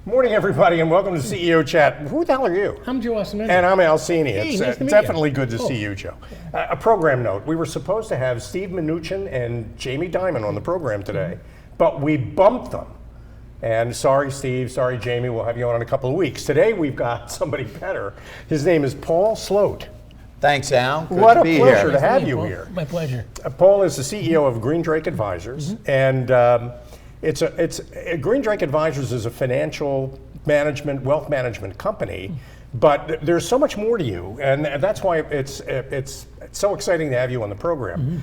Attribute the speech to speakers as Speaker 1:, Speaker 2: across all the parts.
Speaker 1: Morning, everybody, and welcome to CEO Chat. Who the hell are you?
Speaker 2: I'm Joe Ossimeni.
Speaker 1: And I'm Al Cini.
Speaker 2: Hey,
Speaker 1: It's
Speaker 2: nice to meet
Speaker 1: definitely
Speaker 2: you.
Speaker 1: good to see you, Joe. A program note. We were supposed to have Steve Mnuchin and Jamie Dimon on the program today, but we bumped them. And sorry, Steve, sorry, Jamie, we'll have you on in a couple of weeks. Today, we've got somebody better. His name is Paul Sloate.
Speaker 3: Thanks, Al. Good
Speaker 1: What
Speaker 3: to
Speaker 1: a
Speaker 3: be
Speaker 1: pleasure
Speaker 3: here.
Speaker 1: to have you
Speaker 2: Paul.
Speaker 1: here.
Speaker 2: My pleasure.
Speaker 1: Paul is the CEO of Green Drake Advisors, and Green Drake Advisors is a financial management, wealth management company, but there's so much more to you, and that's why it's so exciting to have you on the program.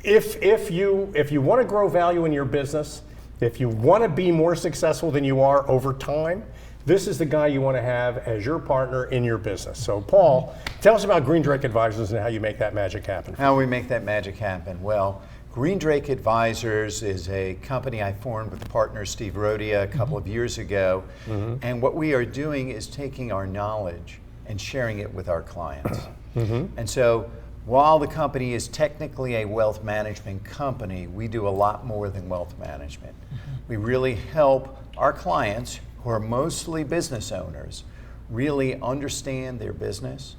Speaker 1: If you want to grow value in your business, if you want to be more successful than you are over time, this is the guy you want to have as your partner in your business. So Paul, tell us about Green Drake Advisors and how you make that magic happen.
Speaker 3: How we make that magic happen? Well, Green Drake Advisors is a company I formed with partner Steve Rodia a couple of years ago. And what we are doing is taking our knowledge and sharing it with our clients. And so while the company is technically a wealth management company, we do a lot more than wealth management. We really help our clients, who are mostly business owners, really understand their business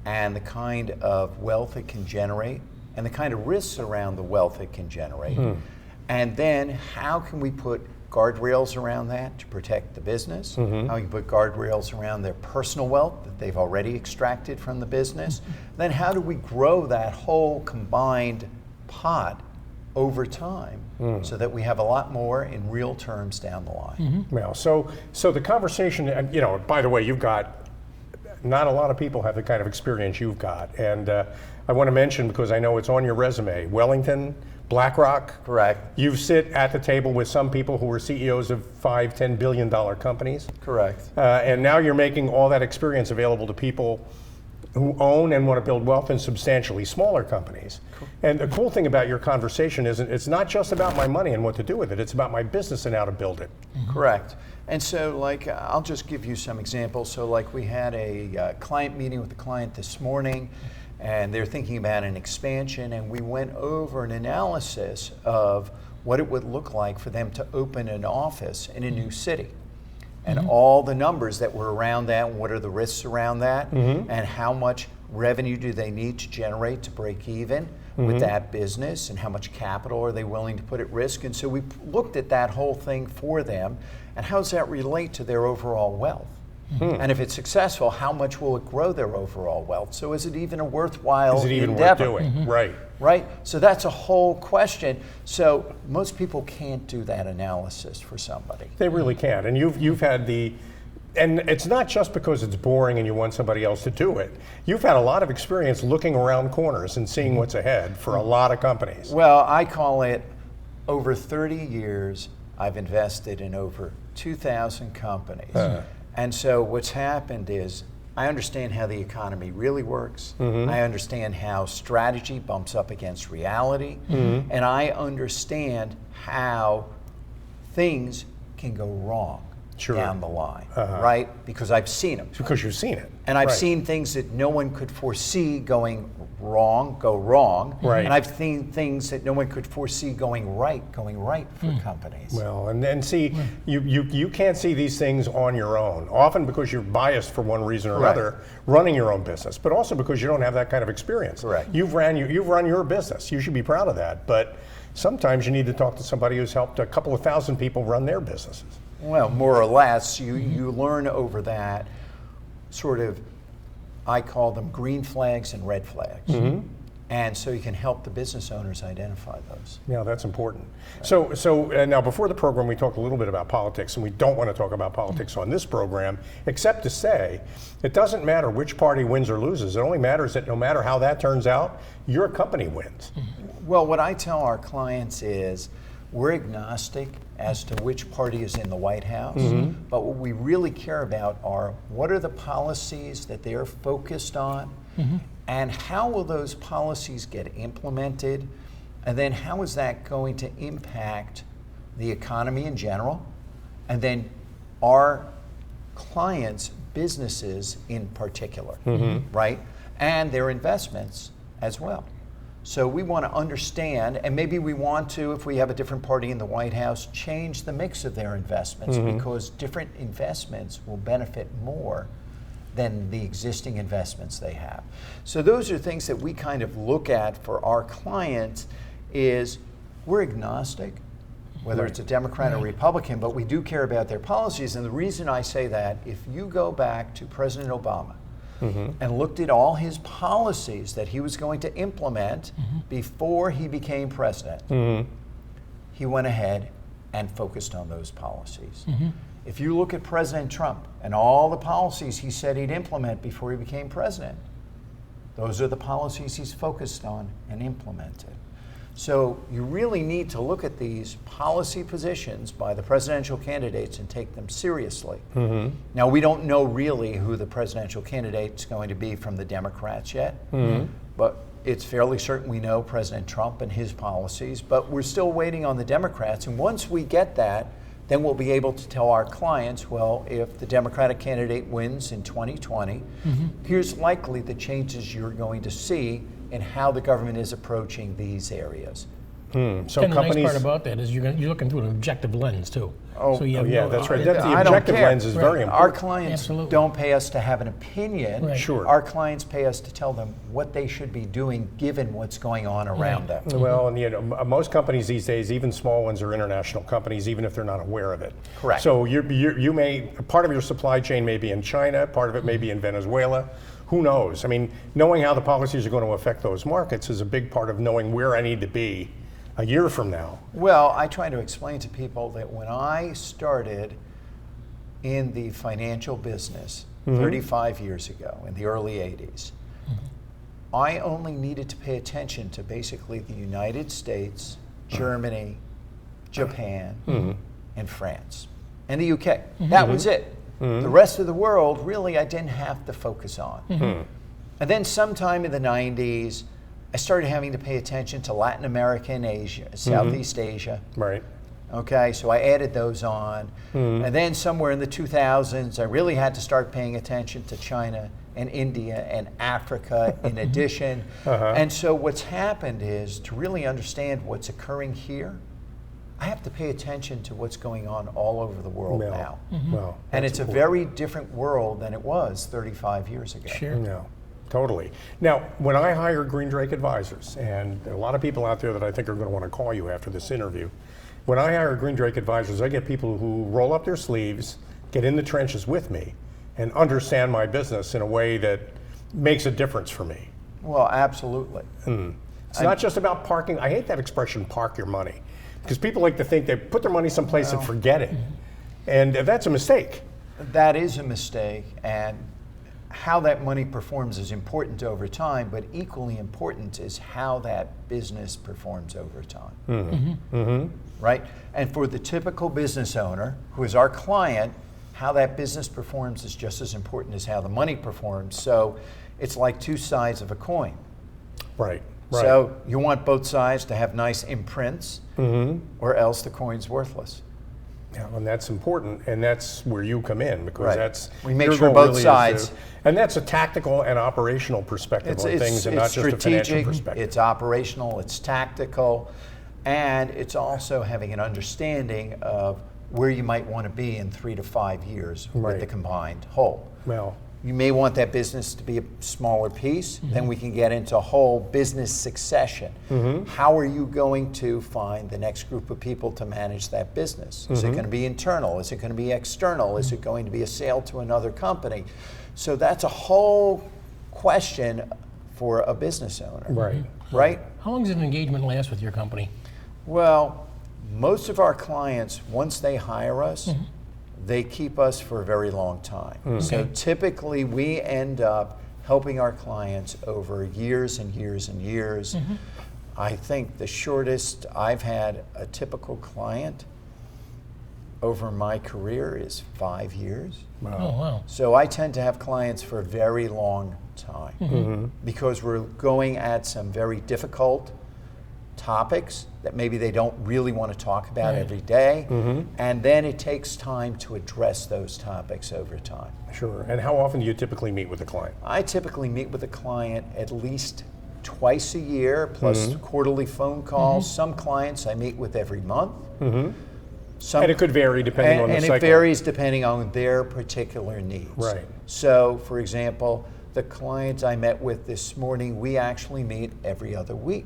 Speaker 3: and the kind of wealth it can generate and the kind of risks around the wealth it can generate. And then how can we put guardrails around that to protect the business? How we can put guardrails around their personal wealth that they've already extracted from the business? Then how do we grow that whole combined pot over time so that we have a lot more in real terms down the line?
Speaker 1: Well, so the conversation, and by the way, you've got, not a lot of people have the kind of experience you've got. And I want to mention, because I know it's on your resume, Wellington, BlackRock.
Speaker 3: Correct.
Speaker 1: You sit at the table with some people who were CEOs of $5-10 billion companies.
Speaker 3: Correct.
Speaker 1: And now you're making all that experience available to people who own and want to build wealth in substantially smaller companies. And the cool thing about your conversation is it's not just about my money and what to do with it, it's about my business and how to build it.
Speaker 3: Correct. And so I'll just give you some examples. So we had a client meeting with the client this morning, and they're thinking about an expansion, and we went over an analysis of what it would look like for them to open an office in a new city. And all the numbers that were around that, and what are the risks around that, and how much revenue do they need to generate to break even with that business, and how much capital are they willing to put at risk. And so we looked at that whole thing for them, and how does that relate to their overall wealth? And if it's successful, how much will it grow their overall wealth? So is it even a worthwhile
Speaker 1: Is it even
Speaker 3: endeavor?
Speaker 1: worth doing? Right.
Speaker 3: Right? So that's a whole question. So most people can't do that analysis for somebody.
Speaker 1: They really can. And you've had and it's not just because it's boring and you want somebody else to do it. You've had a lot of experience looking around corners and seeing what's ahead for a lot of companies.
Speaker 3: Well, I call it, over 30 years, I've invested in over 2,000 companies. And so what's happened is I understand how the economy really works. I understand how strategy bumps up against reality. And I understand how things can go wrong down the line, right? Because I've seen them.
Speaker 1: Because you've seen it.
Speaker 3: And I've seen things that no one could foresee go wrong.
Speaker 1: Right.
Speaker 3: And I've seen things that no one could foresee going right for companies.
Speaker 1: Well, and then see, you can't see these things on your own, often because you're biased for one reason or another, running your own business, but also because you don't have that kind of experience.
Speaker 3: Correct.
Speaker 1: You've run your business. You should be proud of that. But sometimes you need to talk to somebody who's helped a couple of thousand people run their businesses.
Speaker 3: Well, more or less, you learn over that sort of, I call them green flags and red flags. And so you can help the business owners identify those.
Speaker 1: Yeah, that's important. Right. So now before the program, we talked a little bit about politics, and we don't want to talk about politics on this program, except to say it doesn't matter which party wins or loses. It only matters that no matter how that turns out, your company wins.
Speaker 3: Well, what I tell our clients is we're agnostic as to which party is in the White House, but what we really care about are what are the policies that they're focused on, and how will those policies get implemented, and then how is that going to impact the economy in general, and then our clients' businesses in particular, right? And their investments as well. So we want to understand, and maybe we want to, if we have a different party in the White House, change the mix of their investments because different investments will benefit more than the existing investments they have. So those are things that we kind of look at for our clients is we're agnostic, whether it's a Democrat or Republican, but we do care about their policies. And the reason I say that, if you go back to President Obama and looked at all his policies that he was going to implement before he became president, he went ahead and focused on those policies. If you look at President Trump and all the policies he said he'd implement before he became president, those are the policies he's focused on and implemented. So you really need to look at these policy positions by the presidential candidates and take them seriously. Now, we don't know really who the presidential candidate's going to be from the Democrats yet, but it's fairly certain we know President Trump and his policies, but we're still waiting on the Democrats. And once we get that, then we'll be able to tell our clients, well, if the Democratic candidate wins in 2020, here's likely the changes you're going to see in how the government is approaching these areas.
Speaker 1: So
Speaker 2: And the nice part about that is you're looking through an objective lens too. So you have
Speaker 1: that's right. The
Speaker 3: I don't
Speaker 1: objective
Speaker 3: care.
Speaker 1: lens is very
Speaker 3: Our
Speaker 1: important.
Speaker 3: clients
Speaker 2: Absolutely.
Speaker 3: don't pay us to have an opinion.
Speaker 2: Right.
Speaker 1: Sure.
Speaker 3: Our clients pay us to tell them what they should be doing given what's going on around them.
Speaker 1: Well, and most companies these days, even small ones, are international companies, even if they're not aware of it.
Speaker 3: Correct.
Speaker 1: So you may, part of your supply chain may be in China, part of it may be in Venezuela. Who knows? I mean, knowing how the policies are going to affect those markets is a big part of knowing where I need to be a year from now.
Speaker 3: Well, I try to explain to people that when I started in the financial business 35 years ago, in the early 80s, I only needed to pay attention to basically the United States, Germany, Japan, and France, and the UK. That was it. The rest of the world, really, I didn't have to focus on. And then sometime in the 90s, I started having to pay attention to Latin America and Asia, Southeast Asia.
Speaker 1: Right.
Speaker 3: Okay, so I added those on. And then somewhere in the 2000s, I really had to start paying attention to China and India and Africa in addition. And so what's happened is, to really understand what's occurring here, I have to pay attention to what's going on all over the world now.
Speaker 1: Well,
Speaker 3: And it's a very different world than it was 35 years ago.
Speaker 2: Sure.
Speaker 1: no, totally. Now, when I hire Green Drake Advisors, and there are a lot of people out there that I think are going to want to call you after this interview, when I hire Green Drake Advisors, I get people who roll up their sleeves, get in the trenches with me, and understand my business in a way that makes a difference for me.
Speaker 3: Well, absolutely.
Speaker 1: It's not just about parking. I hate that expression, park your money, because people like to think they put their money someplace and forget it. And that's a mistake.
Speaker 3: That is a mistake, and how that money performs is important over time, but equally important is how that business performs over time. Right? And for the typical business owner, who is our client, how that business performs is just as important as how the money performs. So it's like two sides of a coin.
Speaker 1: Right.
Speaker 3: So you want both sides to have nice imprints, or else the coin's worthless.
Speaker 1: Yeah, and that's important, and that's where you come in, because that's
Speaker 3: We make
Speaker 1: your
Speaker 3: sure
Speaker 1: goal
Speaker 3: both
Speaker 1: really is
Speaker 3: sides.
Speaker 1: and that's a tactical and operational perspective on things, and not just a financial
Speaker 3: strategic,
Speaker 1: perspective.
Speaker 3: it's operational, it's tactical, and it's also having an understanding of where you might want to be in 3 to 5 years with the combined whole.
Speaker 1: Well,
Speaker 3: You may want that business to be a smaller piece, then we can get into whole business succession. How are you going to find the next group of people to manage that business? Is it going to be internal? Is it going to be external? Is it going to be a sale to another company? So that's a whole question for a business owner. Right?
Speaker 2: How long does an engagement last with your company?
Speaker 3: Well, most of our clients, once they hire us, they keep us for a very long time. So typically we end up helping our clients over years and years and years. I think the shortest I've had a typical client over my career is 5 years.
Speaker 2: Oh, wow.
Speaker 3: So I tend to have clients for a very long time because we're going at some very difficult topics that maybe they don't really want to talk about every day, and then it takes time to address those topics over time.
Speaker 1: sure. And how often do you typically meet with a client?
Speaker 3: I typically meet with a client at least twice a year, plus quarterly phone calls. Some clients I meet with every month.
Speaker 1: And it could vary depending on the cycle.
Speaker 3: And it varies depending on their particular needs.
Speaker 1: Right.
Speaker 3: So, for example, the client I met with this morning, we actually meet every other week.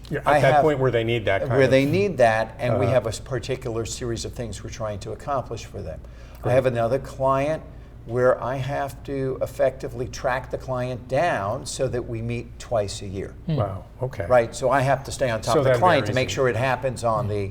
Speaker 1: Yeah, at that point where they need that kind
Speaker 3: where
Speaker 1: of...
Speaker 3: they need that, and we have a particular series of things we're trying to accomplish for them. I have another client where I have to effectively track the client down so that we meet twice a year.
Speaker 1: Wow, okay.
Speaker 3: Right, so I have to stay on top
Speaker 1: So
Speaker 3: of the
Speaker 1: that
Speaker 3: client to
Speaker 1: varies
Speaker 3: make
Speaker 1: in-
Speaker 3: sure it happens on the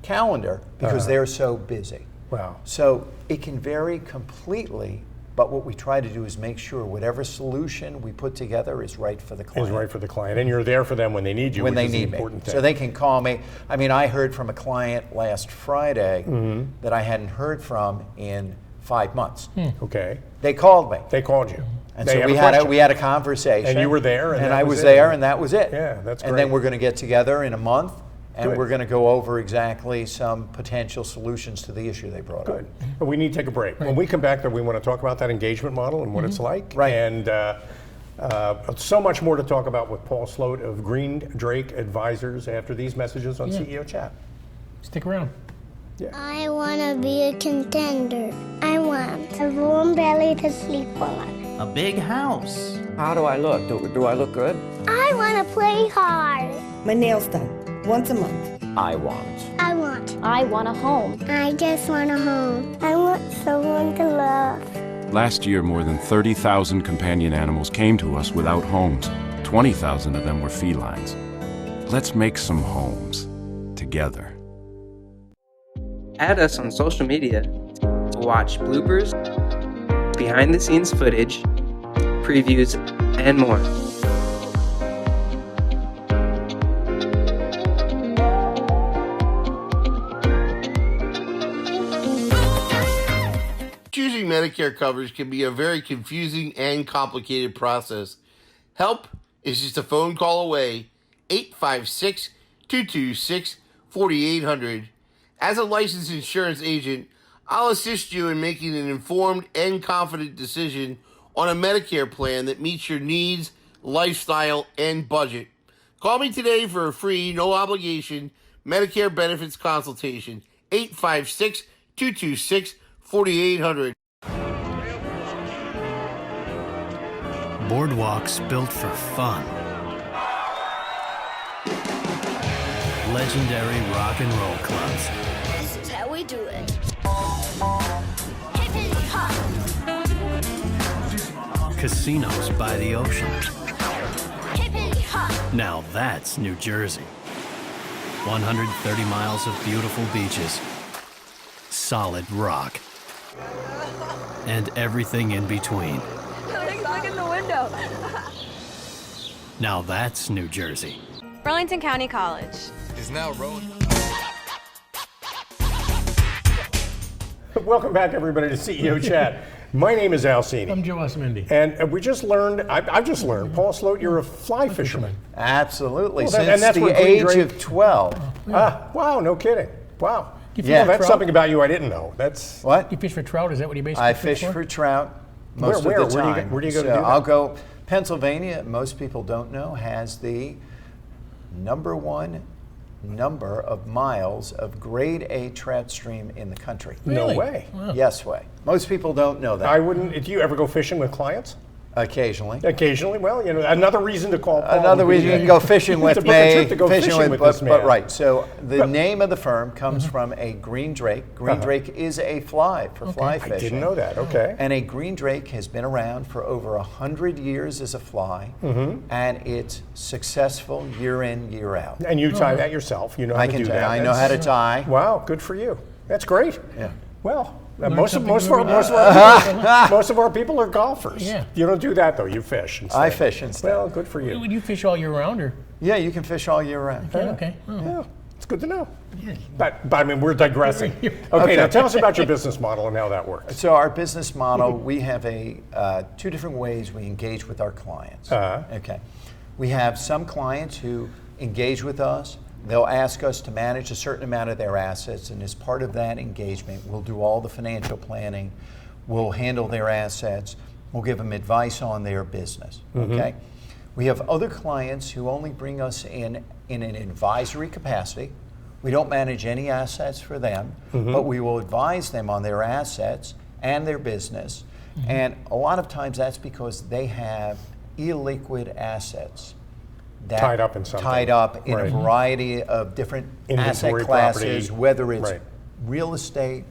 Speaker 3: calendar because they're so busy.
Speaker 1: Wow.
Speaker 3: So it can vary completely, but what we try to do is make sure whatever solution we put together is right for the client.
Speaker 1: Is right for the client, and you're there for them when they need you,
Speaker 3: When
Speaker 1: which
Speaker 3: they
Speaker 1: is the
Speaker 3: need me.
Speaker 1: important thing.
Speaker 3: So they can call me. I mean, I heard from a client last Friday that I hadn't heard from in 5 months.
Speaker 1: Okay.
Speaker 3: They called me.
Speaker 1: They called you.
Speaker 3: And
Speaker 1: They
Speaker 3: so
Speaker 1: have
Speaker 3: we
Speaker 1: a
Speaker 3: had
Speaker 1: question.
Speaker 3: a conversation.
Speaker 1: And you were there, and that
Speaker 3: I
Speaker 1: was
Speaker 3: was
Speaker 1: it.
Speaker 3: there, and that was it.
Speaker 1: Yeah, that's
Speaker 3: And
Speaker 1: great.
Speaker 3: then we're going to get together in a month, and
Speaker 1: Good.
Speaker 3: we're going to go over exactly some potential solutions to the issue they brought
Speaker 1: Good.
Speaker 3: up.
Speaker 1: But we need to take a break. When we come back, though, we want to talk about that engagement model and what it's like.
Speaker 3: Right.
Speaker 1: And so much more to talk about with Paul Sloate of Green Drake Advisors after these messages on CEO Chat.
Speaker 2: Stick around.
Speaker 4: I want to be a contender. I want a warm belly to sleep on.
Speaker 5: A big house.
Speaker 6: How do I look? Do I look good?
Speaker 4: I want to play hard.
Speaker 7: My nails done once a month.
Speaker 6: I want.
Speaker 4: I want a home. I just want a home. I want someone to love.
Speaker 8: Last year, more than 30,000 companion animals came to us without homes. 20,000 of them were felines. Let's make some homes together.
Speaker 9: Add us on social media to watch bloopers, behind-the-scenes footage, previews, and more.
Speaker 10: Choosing Medicare coverage can be a very confusing and complicated process. Help is just a phone call away, 856-226-4800. As a licensed insurance agent, I'll assist you in making an informed and confident decision on a Medicare plan that meets your needs, lifestyle, and budget. Call me today for a free, no obligation Medicare benefits consultation, 856-226-4800.
Speaker 11: Boardwalks built for fun. Legendary rock and roll clubs.
Speaker 4: This is how we do it.
Speaker 11: Casinos by the ocean.
Speaker 4: Hippity hop.
Speaker 11: Now that's New Jersey. 130 miles of beautiful beaches. Solid rock. And everything in between.
Speaker 12: Look in the window.
Speaker 11: Now that's New Jersey.
Speaker 12: Burlington County College
Speaker 10: Is now rolling.
Speaker 1: Welcome back, everybody, to CEO Chat. My name is Al Cini.
Speaker 2: I'm Joe Osmendi.
Speaker 1: And we just learned, I've just learned, Paul Sloate, you're a fly fisherman.
Speaker 3: Absolutely.
Speaker 1: Well,
Speaker 3: Since
Speaker 1: that's
Speaker 3: the
Speaker 1: where Green
Speaker 3: age
Speaker 1: Drake-
Speaker 3: of 12.
Speaker 1: Wow, no kidding. Wow.
Speaker 2: You
Speaker 3: Yeah.
Speaker 1: Well, that's
Speaker 2: trout?
Speaker 1: something about you I didn't know. That's
Speaker 3: What?
Speaker 2: You fish for trout? Is that what you basically
Speaker 3: I fish for trout most
Speaker 1: Where?
Speaker 3: of the
Speaker 1: Where do you go-
Speaker 3: time.
Speaker 1: where do you go to
Speaker 3: So
Speaker 1: do that?
Speaker 3: I'll go. Pennsylvania, most people don't know, has the #1 number of miles of grade A trout stream in the country.
Speaker 1: no
Speaker 2: Really?
Speaker 1: way.
Speaker 3: Yes way. Most people don't know that.
Speaker 1: I wouldn't. Do you ever go fishing with clients?
Speaker 3: Occasionally.
Speaker 1: Occasionally. Well, you know, another reason to call Paul.
Speaker 3: Another
Speaker 1: would be,
Speaker 3: reason you can go fishing
Speaker 1: to
Speaker 3: with
Speaker 1: book a trip
Speaker 3: me.
Speaker 1: to go fishing with this man.
Speaker 3: But right. So the
Speaker 1: But-
Speaker 3: name of the firm comes from a green drake. Green drake is a fly for fly
Speaker 1: I
Speaker 3: fishing.
Speaker 1: didn't know that. Okay.
Speaker 3: And a green drake has been around for over 100 years as a fly, and it's successful year in, year out.
Speaker 1: And you tie that yourself. You know how
Speaker 3: I
Speaker 1: to
Speaker 3: can
Speaker 1: do
Speaker 3: tie.
Speaker 1: that.
Speaker 3: I know how to tie.
Speaker 1: Wow, good for you. That's great.
Speaker 3: Yeah.
Speaker 1: Well,
Speaker 2: Learn
Speaker 1: most
Speaker 2: something
Speaker 1: of
Speaker 2: new
Speaker 1: our
Speaker 2: every
Speaker 1: most of our people are golfers.
Speaker 2: Yeah.
Speaker 1: You don't do that though. You day.
Speaker 3: I fish instead.
Speaker 1: Well, good for you.
Speaker 2: Would you fish all year round, or?
Speaker 3: Yeah, you can fish all year round.
Speaker 2: Okay. Oh.
Speaker 1: Yeah, it's good to know. But I mean, we're digressing. Okay, now tell us about your business model and how that works.
Speaker 3: So our business model, we have two different ways we engage with our clients. Okay, we have some clients who engage with us. They'll ask us to manage a certain amount of their assets, and as part of that engagement, we'll do all the financial planning. We'll handle their assets. We'll give them advice on their business. Okay. We have other clients who only bring us in an advisory capacity. We don't manage any assets for them, but we will advise them on their assets and their business. And a lot of times that's because they have illiquid assets that
Speaker 1: Tied up in something.
Speaker 3: tied up in
Speaker 1: Right.
Speaker 3: a variety of different
Speaker 1: Inventory,
Speaker 3: asset classes,
Speaker 1: property.
Speaker 3: whether it's
Speaker 1: Right.
Speaker 3: real estate,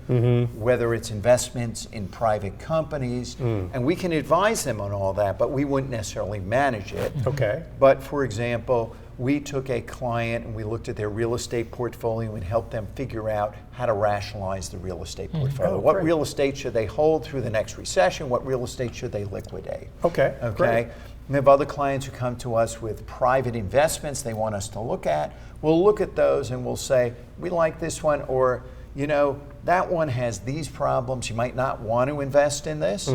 Speaker 3: whether it's investments in private companies, and we can advise them on all that, but we wouldn't necessarily manage it.
Speaker 1: Okay.
Speaker 3: But for example, we took a client and we looked at their real estate portfolio and helped them figure out how to rationalize the real estate portfolio.
Speaker 1: Oh,
Speaker 3: What
Speaker 1: great.
Speaker 3: real estate should they hold through the next recession? What real estate should they liquidate?
Speaker 1: Okay,
Speaker 3: Okay.
Speaker 1: great.
Speaker 3: We have other clients who come to us with private investments they want us to look at. We'll look at those and we'll say, we like this one, or, you know, that one has these problems. You might not want to invest in this.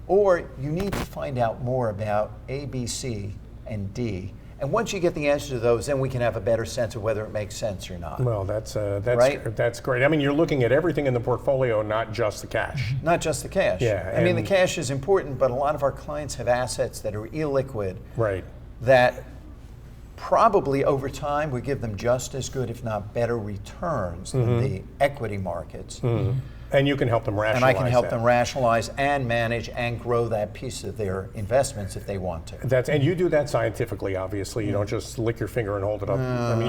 Speaker 3: Or you need to find out more about A, B, C, and D. And once you get the answer to those, then we can have a better sense of whether it makes sense or not.
Speaker 1: Well, that's
Speaker 3: Right?
Speaker 1: that's great. I mean, you're looking at everything in the portfolio, not just the cash.
Speaker 3: Not just the cash.
Speaker 1: Yeah,
Speaker 3: I mean, the
Speaker 1: and-
Speaker 3: cash is important, but a lot of our clients have assets that are illiquid
Speaker 1: Right.
Speaker 3: that probably over time would give them just as good, if not better, returns than the equity markets.
Speaker 1: And you can help them rationalize
Speaker 3: And I can help
Speaker 1: that.
Speaker 3: them rationalize and manage and grow that piece of their investments if they want to.
Speaker 1: And you do that scientifically, obviously. You don't just lick your finger and hold it up. I mean,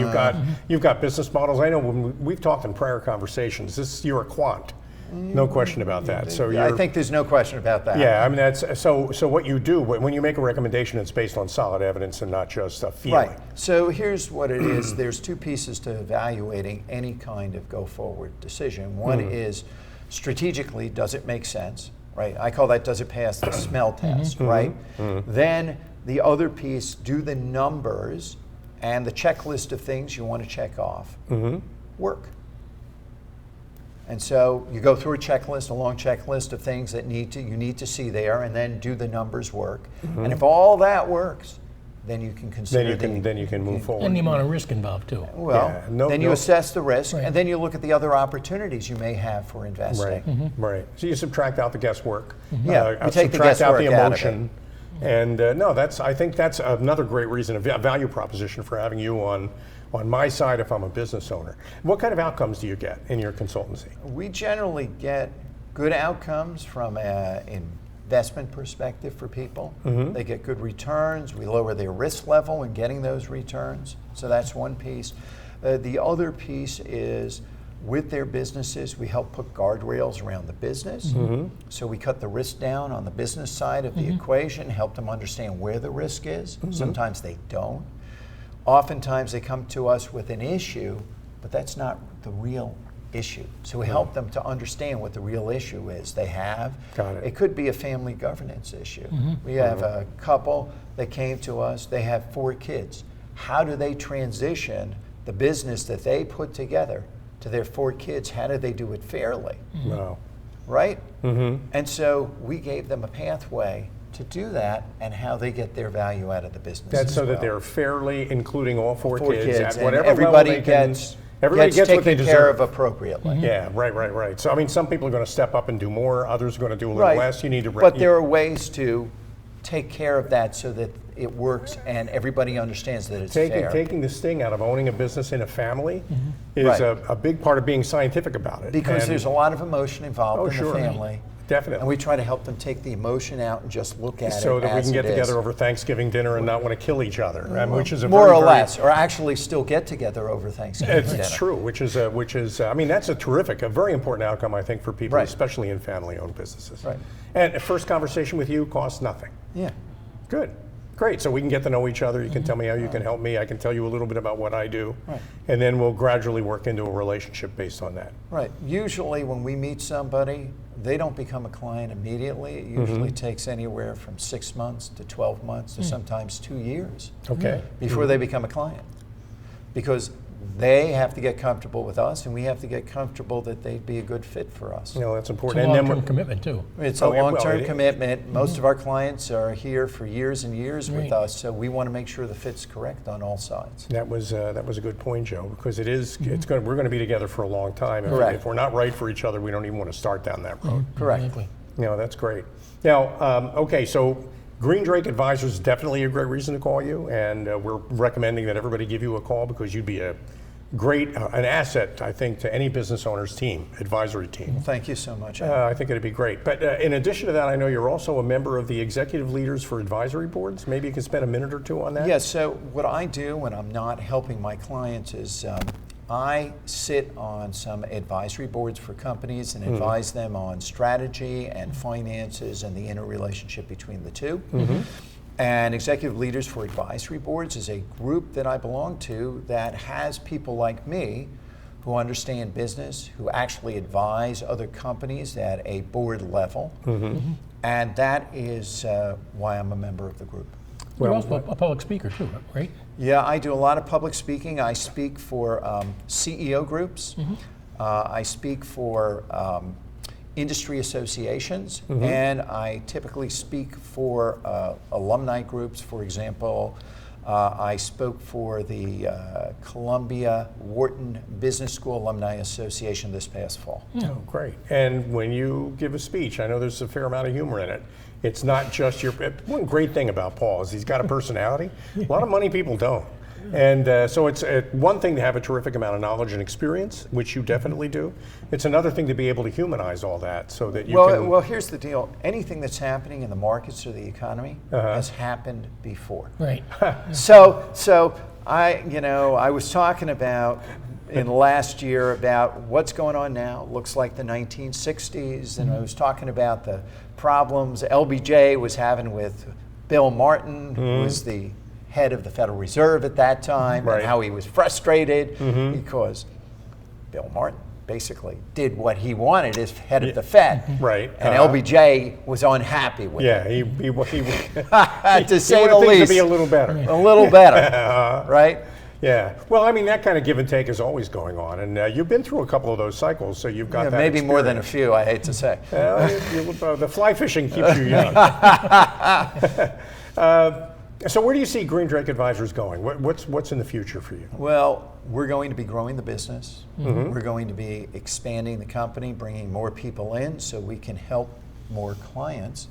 Speaker 1: you've got business models. I know when we've talked in prior conversations. You're a quant, no question about that. So
Speaker 3: I think there's no question about that.
Speaker 1: yeah. I mean, that's so. So what you do when you make a recommendation, it's based on solid evidence and not just a feeling.
Speaker 3: Right. So here's what it is. There's two pieces to evaluating any kind of go-forward decision. One is strategically, does it make sense? Right. I call that, does it pass the smell test? Right. Then the other piece, do the numbers and the checklist of things you want to check off work? And so you go through a long checklist of things that you need to see there, and then do the numbers work? And if all that works, then you can consider
Speaker 1: Then you can move forward.
Speaker 2: And the amount of risk involved too.
Speaker 3: well,
Speaker 1: Yeah,
Speaker 3: then you assess the risk, and then you look at the other opportunities you may have for investing.
Speaker 1: Right. So you subtract out the guesswork.
Speaker 3: Yeah, you take the
Speaker 1: subtract out the
Speaker 3: guesswork out of
Speaker 1: emotion. And no, I think that's another great reason, a value proposition for having you on my side if I'm a business owner. What kind of outcomes do you get in your consultancy?
Speaker 3: We generally get good outcomes from an investment perspective for people. They get good returns. We lower their risk level in getting those returns. So that's one piece. The other piece is with their businesses, we help put guardrails around the business. So we cut the risk down on the business side of the equation, help them understand where the risk is. Sometimes they don't. Oftentimes they come to us with an issue, but that's not the real issue. So we help them to understand what the real issue is they have.
Speaker 1: Got it.
Speaker 3: It could be a family governance issue. We have a couple that came to us, they have 4 kids. How do they transition the business that they put together to their 4 kids? How do they do it fairly?
Speaker 1: Wow.
Speaker 3: Right? And so we gave them a pathway to do that and how they get their value out of the business.
Speaker 1: That's
Speaker 3: as
Speaker 1: so that
Speaker 3: well.
Speaker 1: they're fairly including all 4
Speaker 3: 4
Speaker 1: kids
Speaker 3: kids,
Speaker 1: at
Speaker 3: and
Speaker 1: whatever
Speaker 3: everybody
Speaker 1: level they can.
Speaker 3: gets
Speaker 1: Everybody gets what they
Speaker 3: taken care of
Speaker 1: deserve.
Speaker 3: appropriately.
Speaker 1: Yeah, right. So I mean, some people are going to step up and do more. Others are going to do a little
Speaker 3: Right.
Speaker 1: less. You need to.
Speaker 3: But there are ways to take care of that so that it works and everybody understands that it's fair.
Speaker 1: Taking the sting out of owning a business in a family is
Speaker 3: Right.
Speaker 1: a big part of being scientific about it.
Speaker 3: Because
Speaker 1: And-
Speaker 3: there's a lot of emotion involved in
Speaker 1: sure.
Speaker 3: the family.
Speaker 1: Definitely.
Speaker 3: And we try to help them take the emotion out and just look at
Speaker 1: so
Speaker 3: it
Speaker 1: that we
Speaker 3: as
Speaker 1: can get
Speaker 3: it is.
Speaker 1: together over Thanksgiving dinner and not want to kill each other, which is a
Speaker 3: More
Speaker 1: very,
Speaker 3: or
Speaker 1: very-
Speaker 3: less, or actually still get together over Thanksgiving dinner.
Speaker 1: It's true, which is I mean, that's a very important outcome, I think, for people,
Speaker 3: Right.
Speaker 1: especially in family-owned businesses.
Speaker 3: Right.
Speaker 1: And a first conversation with you costs nothing.
Speaker 3: Yeah.
Speaker 1: Good. Great. So we can get to know each other. You can tell me how you can help me. I can tell you a little bit about what I do.
Speaker 3: Right.
Speaker 1: And then we'll gradually work into a relationship based on that.
Speaker 3: Right. Usually when we meet somebody, they don't become a client immediately. It usually takes anywhere from 6 months to 12 months to sometimes 2 years
Speaker 1: Okay.
Speaker 3: before they become a client. Because they have to get comfortable with us and we have to get comfortable that they'd be a good fit for us.
Speaker 1: You know, that's
Speaker 2: It's a
Speaker 1: important. And then
Speaker 2: long-term
Speaker 1: we're-
Speaker 2: commitment too.
Speaker 3: It's a
Speaker 1: Oh, yeah, well,
Speaker 3: long-term
Speaker 1: it-
Speaker 3: commitment. Most of our clients are here for years and years with
Speaker 2: Right.
Speaker 3: us, so we want to make sure the fit's correct on all sides.
Speaker 1: that was a good point, Joe, because we're going to be together for a long time.
Speaker 3: Correct.
Speaker 1: If we're not right for each other, we don't even want to start down that road.
Speaker 3: Correct.
Speaker 2: Exactly.
Speaker 1: You know, that's great. Now, okay, so Green Drake Advisors is definitely a great reason to call you, and we're recommending that everybody give you a call because you'd be a great, an asset, I think, to any business owner's team, advisory team.
Speaker 3: Well, thank you so much.
Speaker 1: I think it'd be great. But in addition to that, I know you're also a member of the executive leaders for advisory boards. Maybe you can spend a minute or two on that?
Speaker 3: Yes, so what I do when I'm not helping my clients is I sit on some advisory boards for companies and advise them on strategy and finances and the interrelationship between the two. And Executive Leaders for Advisory Boards is a group that I belong to that has people like me who understand business, who actually advise other companies at a board level. And that is why I'm a member of the group.
Speaker 2: You're also a public speaker too, right?
Speaker 3: Yeah, I do a lot of public speaking. I speak for CEO groups. I speak for industry associations, and I typically speak for alumni groups. For example, I spoke for the Columbia Wharton Business School Alumni Association this past fall.
Speaker 1: Oh, great. And when you give a speech, I know there's a fair amount of humor in it. It's not just your, one great thing about Paul is he's got a personality. A lot of money people don't. And so it's one thing to have a terrific amount of knowledge and experience, which you definitely do. It's another thing to be able to humanize all that so that you can...
Speaker 3: Well, here's the deal. Anything that's happening in the markets or the economy has happened before.
Speaker 2: Right.
Speaker 3: So I was talking about in last year about what's going on now. It looks like the 1960s, and I was talking about the problems LBJ was having with Bill Martin, who was the head of the Federal Reserve at that time, and how he was frustrated because Bill Martin basically did what he wanted as head of the Fed.
Speaker 1: Right.
Speaker 3: And LBJ was unhappy with it.
Speaker 1: He
Speaker 3: to say the
Speaker 1: wanted things
Speaker 3: least.
Speaker 1: to be a little better.
Speaker 3: A little better, right?
Speaker 1: Yeah. Well, I mean, that kind of give and take is always going on, and you've been through a couple of those cycles, so you've got that
Speaker 3: maybe more than a
Speaker 1: experience.
Speaker 3: few, I hate to say.
Speaker 1: The fly fishing keeps you young. So where do you see Green Drake Advisors going? What's in the future for you?
Speaker 3: Well, we're going to be growing the business. We're going to be expanding the company, bringing more people in so we can help more clients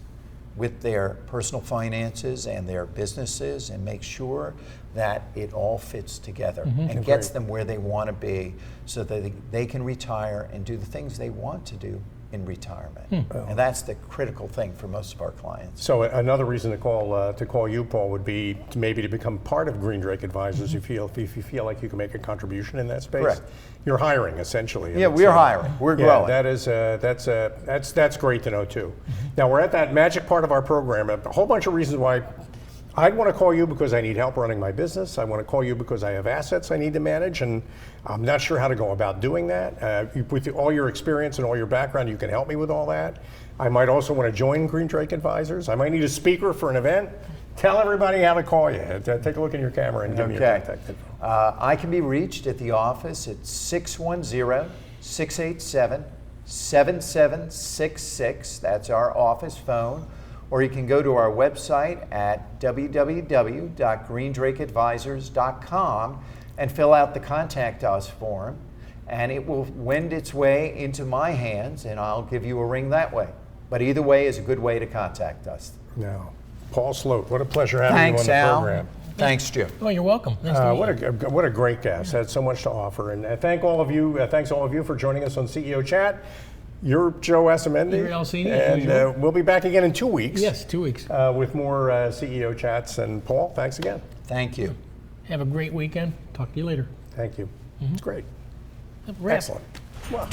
Speaker 3: with their personal finances and their businesses and make sure that it all fits together and gets them where they want to be so that they can retire and do the things they want to do in retirement. And that's the critical thing for most of our clients.
Speaker 1: So another reason to call you, Paul, would be maybe to become part of Green Drake Advisors if you feel like you can make a contribution in that space.
Speaker 3: Correct.
Speaker 1: You're hiring essentially.
Speaker 3: Yeah, we're hiring. We're growing.
Speaker 1: That's great to know too. Now we're at that magic part of our program. A whole bunch of reasons why I'd want to call you because I need help running my business. I want to call you because I have assets I need to manage, and I'm not sure how to go about doing that. With all your experience and all your background, you can help me with all that. I might also want to join Green Drake Advisors. I might need a speaker for an event. Tell everybody how to call you. Take a look in your camera and give me your contact info.
Speaker 3: I can be reached at the office at 610-687-7766. That's our office phone. Or you can go to our website at www.greendrakeadvisors.com and fill out the Contact Us form, and it will wend its way into my hands, and I'll give you a ring that way. But either way is a good way to contact us.
Speaker 1: No. Paul Sloate, what a pleasure having you on the program.
Speaker 3: Thanks, Jim.
Speaker 2: Oh, you're welcome. Nice to meet you.
Speaker 1: What a great guest. Had so much to offer, and thanks all of you for joining us on CEO Chat. You're Joe Asamendi,
Speaker 2: You're Alcini,
Speaker 1: and we'll be back again in 2 weeks.
Speaker 2: Yes, 2 weeks.
Speaker 1: With more CEO Chats. And Paul, thanks again.
Speaker 3: Thank you.
Speaker 2: Have a great weekend. Talk to you later.
Speaker 1: Thank you. It's great.
Speaker 2: Wrap.
Speaker 1: Excellent. Well.